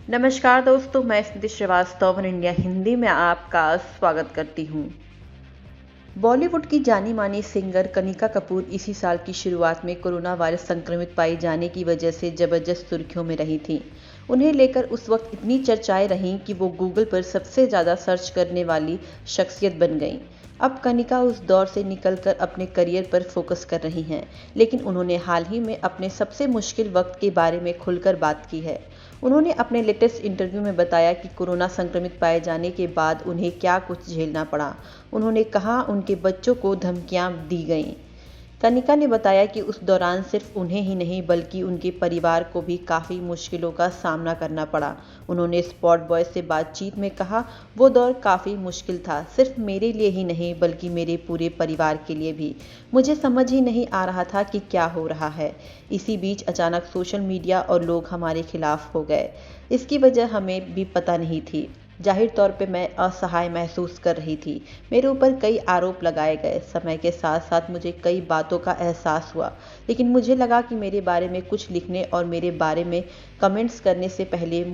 नमस्कार दोस्तों, मैं स्मृति श्रीवास्तव वन इंडिया हिंदी में आपका स्वागत करती हूँ। बॉलीवुड की जानी मानी सिंगर कनिका कपूर इसी साल की शुरुआत में कोरोना वायरस संक्रमित पाई जाने की वजह से जबरदस्त सुर्खियों में रही थीं। उन्हें लेकर उस वक्त इतनी चर्चाएं रहीं कि वो गूगल पर सबसे ज़्यादा सर्च करने वाली शख्सियत बन गईं। अब कनिका उस दौर से निकलकर अपने करियर पर फोकस कर रही हैं, लेकिन उन्होंने हाल ही में अपने सबसे मुश्किल वक्त के बारे में खुलकर बात की है। उन्होंने अपने लेटेस्ट इंटरव्यू में बताया कि कोरोना संक्रमित पाए जाने के बाद उन्हें क्या कुछ झेलना पड़ा। उन्होंने कहा उनके बच्चों को धमकियां दी गईं। कनिका ने बताया कि उस दौरान सिर्फ उन्हें ही नहीं बल्कि उनके परिवार को भी काफ़ी मुश्किलों का सामना करना पड़ा। उन्होंने स्पॉट बॉय से बातचीत में कहा, वो दौर काफ़ी मुश्किल था, सिर्फ मेरे लिए ही नहीं बल्कि मेरे पूरे परिवार के लिए भी। मुझे समझ ही नहीं आ रहा था कि क्या हो रहा है। इसी बीच अचानक सोशल मीडिया और लोग हमारे खिलाफ हो गए। इसकी वजह हमें भी पता नहीं थी। जाहिर तौर पे मैं असहाय महसूस कर रही थी। मेरे ऊपर कई आरोप लगाए गए। समय के साथ साथ मुझे कई बातों का एहसास हुआ, लेकिन मुझे लगा कि मेरे बारे में कुछ लिखने और मेरे बारे में कमेंट्स करने से पहले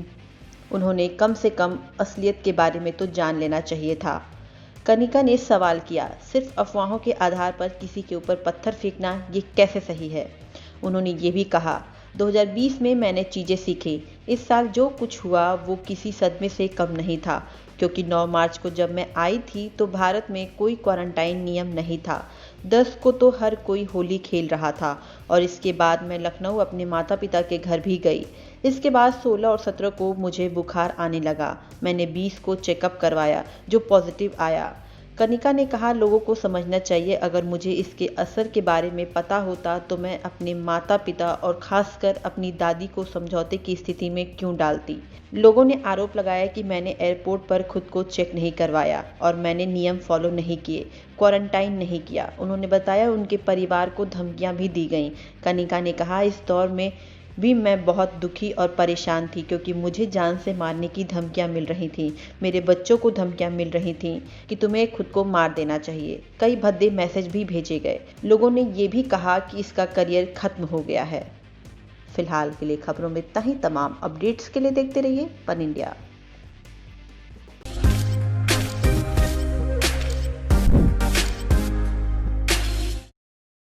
उन्होंने कम से कम असलियत के बारे में तो जान लेना चाहिए था। कनिका ने सवाल किया, सिर्फ अफवाहों के आधार पर किसी के ऊपर पत्थर फेंकना ये कैसे सही है? उन्होंने ये भी कहा, 2020 में मैंने चीज़ें सीखी। इस साल जो कुछ हुआ वो किसी सदमे से कम नहीं था, क्योंकि 9 मार्च को जब मैं आई थी तो भारत में कोई क्वारंटाइन नियम नहीं था। 10 को तो हर कोई होली खेल रहा था और इसके बाद मैं लखनऊ अपने माता पिता के घर भी गई। इसके बाद 16 और 17 को मुझे बुखार आने लगा। मैंने 20 को चेकअप करवाया जो पॉजिटिव आया। कनिका ने कहा, लोगों को समझना चाहिए, अगर मुझे इसके असर के बारे में पता होता तो मैं अपने माता पिता और खासकर अपनी दादी को समझौते की स्थिति में क्यों डालती। लोगों ने आरोप लगाया कि मैंने एयरपोर्ट पर खुद को चेक नहीं करवाया और मैंने नियम फॉलो नहीं किए, क्वारंटाइन नहीं किया। उन्होंने बताया उनके परिवार को धमकियां भी दी गईं। कनिका ने कहा, इस दौर में भी मैं बहुत दुखी और परेशान थी, क्योंकि मुझे जान से मारने की धमकियां मिल रही थीं। मेरे बच्चों को धमकियां मिल रही थीं कि तुम्हें खुद को मार देना चाहिए। कई भद्दे मैसेज भी भेजे गए। लोगों ने ये भी कहा कि इसका करियर खत्म हो गया है। फिलहाल के लिए खबरों में इतना ही। तमाम अपडेट्स के लिए देखते रहिए वन इंडिया।